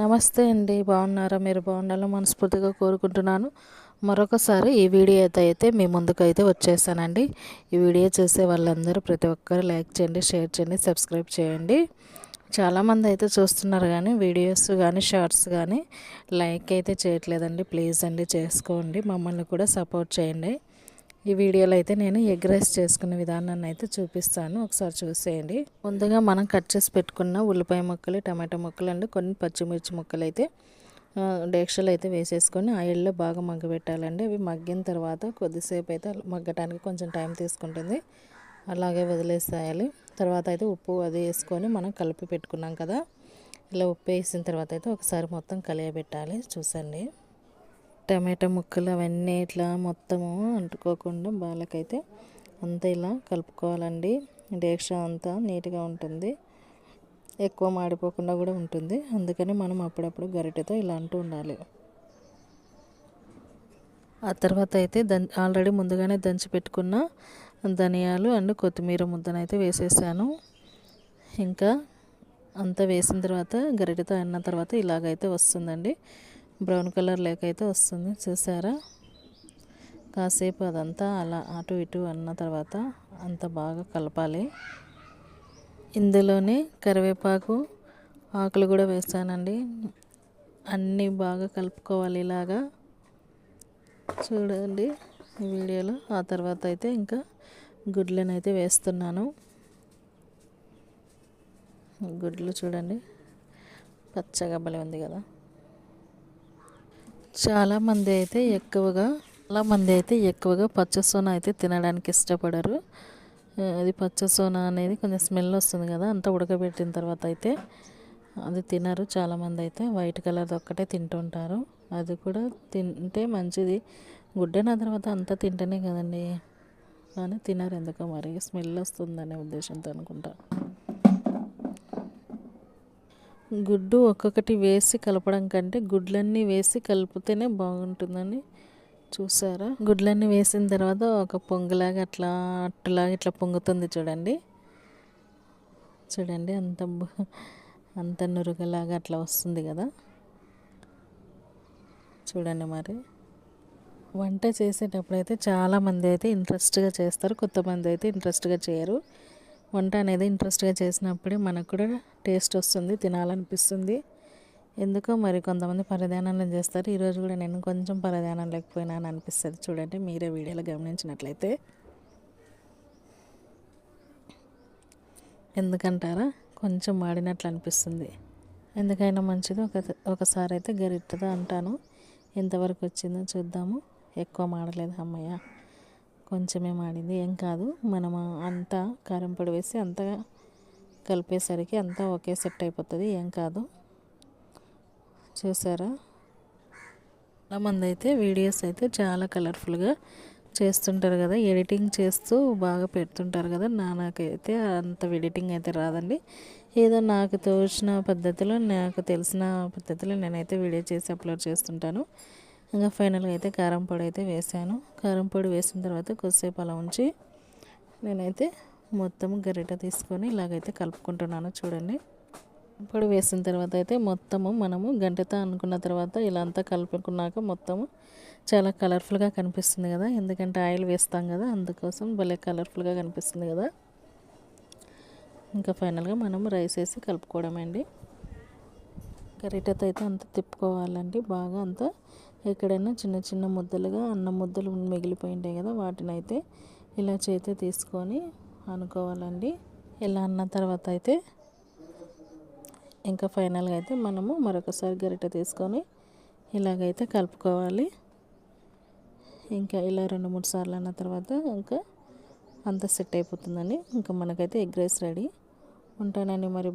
నమస్తే అండి. బాగున్నారా? మీరు బాగుండాలని మనస్ఫూర్తిగా కోరుకుంటున్నాను. మరొకసారి ఈ వీడియో అయితే మీ ముందుకైతే వచ్చేసానండి. ఈ వీడియో చూసే వాళ్ళందరూ ప్రతి ఒక్కరు లైక్ చేయండి, షేర్ చేయండి, సబ్స్క్రైబ్ చేయండి. చాలామంది అయితే చూస్తున్నారు కానీ వీడియోస్ కానీ షార్ట్స్ కానీ లైక్ అయితే చేయట్లేదండి. ప్లీజ్ అండి చేసుకోండి. మమ్మల్ని కూడా సపోర్ట్ చేయండి. ఈ వీడియోలో అయితే నేను ఎగ్ రైస్ చేసుకునే విధానాన్ని అయితే చూపిస్తాను. ఒకసారి చూసేయండి. ముందుగా మనం కట్ చేసి పెట్టుకున్న ఉల్లిపాయ ముక్కలు, టమాటా ముక్కలు అండ్ కొన్ని పచ్చిమిర్చి ముక్కలు అయితే డేక్షలు అయితే వేసేసుకొని ఆయిల్లో బాగా మగ్గబెట్టాలండి. అవి మగ్గిన తర్వాత కొద్దిసేపు అయితే మగ్గటానికి కొంచెం టైం తీసుకుంటుంది. అలాగే వదిలేసేయాలి. తర్వాత అయితే ఉప్పు అది వేసుకొని మనం కలిపి పెట్టుకున్నాం కదా, ఇలా ఉప్పు వేసిన తర్వాత అయితే ఒకసారి మొత్తం కలియబెట్టాలి. చూసండి, టమాటా ముక్కలు అవన్నీ ఇట్లా మొత్తము అంటుకోకుండా బాలకైతే అంతా ఇలా కలుపుకోవాలండి. డేక్ష అంతా నీట్గా ఉంటుంది, ఎక్కువ మాడిపోకుండా కూడా ఉంటుంది. అందుకని మనం అప్పుడప్పుడు గరిటెతో ఇలా అంటూ ఉండాలి. ఆ తర్వాత అయితే ఆల్రెడీ ముందుగానే దంచి పెట్టుకున్న ధనియాలు అండ్ కొత్తిమీర ముద్దనైతే వేసేసాను. ఇంకా అంతా వేసిన తర్వాత గరిటెతో అన్న తర్వాత ఇలాగైతే వస్తుందండి. బ్రౌన్ కలర్ లేకైతే వస్తుంది. చూసారా? కాసేపు అదంతా అలా అటు ఇటు అన్న తర్వాత అంత బాగా కలపాలి. ఇందులోనే కరివేపాకు ఆకులు కూడా వేసానండి. అన్నీ బాగా కలుపుకోవాలి ఇలాగా. చూడండి ఈ వీడియోలో. ఆ తర్వాత అయితే ఇంకా గుడ్లను అయితే వేస్తున్నాను. గుడ్లు చూడండి పచ్చగా భలే ఉంది కదా. చాలామంది అయితే ఎక్కువగా పచ్చ సోనా అయితే తినడానికి ఇష్టపడరు. అది పచ్చ సోనా అనేది కొంచెం స్మెల్ వస్తుంది కదా, అంతా ఉడకబెట్టిన తర్వాత అయితే అది తినరు. చాలామంది అయితే వైట్ కలర్ ఒక్కటే తింటుంటారు. అది కూడా తింటే మంచిది. గుడ్డైన తర్వాత అంతా తింటేనే కదండి, కానీ తినరు ఎందుకో మరి, స్మెల్ వస్తుందనే ఉద్దేశంతో అనుకుంటా. గుడ్డు ఒక్కొక్కటి వేసి కలపడం కంటే గుడ్లన్నీ వేసి కలిపితేనే బాగుంటుందని. చూసారా? గుడ్లన్నీ వేసిన తర్వాత ఒక పొంగులాగా అట్లా అట్టులాగా ఇట్లా పొంగుతుంది చూడండి. చూడండి అంత నురుగలాగా అట్లా వస్తుంది కదా. చూడండి మరి. వంట చేసేటప్పుడు అయితే చాలామంది అయితే ఇంట్రెస్ట్గా చేస్తారు, కొంతమంది అయితే ఇంట్రెస్ట్గా చేయరు. వంట అనేది ఇంట్రెస్ట్గా చేసినప్పుడే మనకు కూడా టేస్ట్ వస్తుంది, తినాలనిపిస్తుంది. ఎందుకో మరి కొంతమంది పరధ్యానంలో చేస్తారు. ఈరోజు కూడా నేను కొంచెం పరధ్యానం లేకపోయినా అని అనిపిస్తుంది. చూడండి మీరే వీడియోలో గమనించినట్లయితే. ఎందుకంటారా? కొంచెం మాడినట్లు అనిపిస్తుంది. ఎందుకైనా మంచిది ఒకసారి అయితే గరిటెతో అంటాను. ఎంతవరకు వచ్చిందో చూద్దాము. ఎక్కువ మాడలేదు, అమ్మయ్య, కొంచెమే మాడింది, ఏం కాదు. మనం అంతా కారం పొడి వేసి అంతా కలిపేసరికి అంతా ఒకే సెట్ అయిపోతుంది, ఏం కాదు. చూసారా? చాలామంది అయితే వీడియోస్ అయితే చాలా కలర్ఫుల్గా చేస్తుంటారు కదా, ఎడిటింగ్ చేస్తూ బాగా పెడుతుంటారు కదా. నాకైతే అంత ఎడిటింగ్ అయితే రాదండి. ఏదో నాకు తోచిన పద్ధతిలో, నాకు తెలిసిన పద్ధతిలో నేనైతే వీడియో చేసి అప్లోడ్ చేస్తుంటాను. ఇంకా ఫైనల్గా అయితే కారం పొడి అయితే వేసాను. కారం పొడి వేసిన తర్వాత కొద్దిసేపు అలా ఉంచి నేనైతే మొత్తం గరిటె తీసుకొని ఇలాగైతే కలుపుకుంటున్నాను. చూడండి, పొడి వేసిన తర్వాత అయితే మొత్తము మనము గంటతో అనుకున్న తర్వాత ఇలా అంతా కలుపుకున్నాక మొత్తము చాలా కలర్ఫుల్గా కనిపిస్తుంది కదా, ఎందుకంటే ఆయిల్ వేస్తాం కదా, అందుకోసం భలే కలర్ఫుల్గా కనిపిస్తుంది కదా. ఇంకా ఫైనల్గా మనం రైస్ వేసి కలుపుకోవడమండి. గరిటెతో అయితే అంత తిప్పుకోవాలండి బాగా. అంతా ఎక్కడైనా చిన్న చిన్న ముద్దలుగా అన్నం ముద్దలు మిగిలిపోయి ఉంటాయి కదా, వాటిని అయితే ఇలా చేతి తీసుకొని అనుకోవాలండి. ఇలా అన్న తర్వాత అయితే ఇంకా ఫైనల్గా అయితే మనము మరొకసారి గరిటె తీసుకొని ఇలాగైతే కలుపుకోవాలి. ఇంకా ఇలా 2-3 సార్లు అన్న తర్వాత ఇంకా అంత సెట్ అయిపోతుందండి. ఇంకా మనకైతే ఎగ్ రైస్ రెడీ. ఉంటానండి మరి.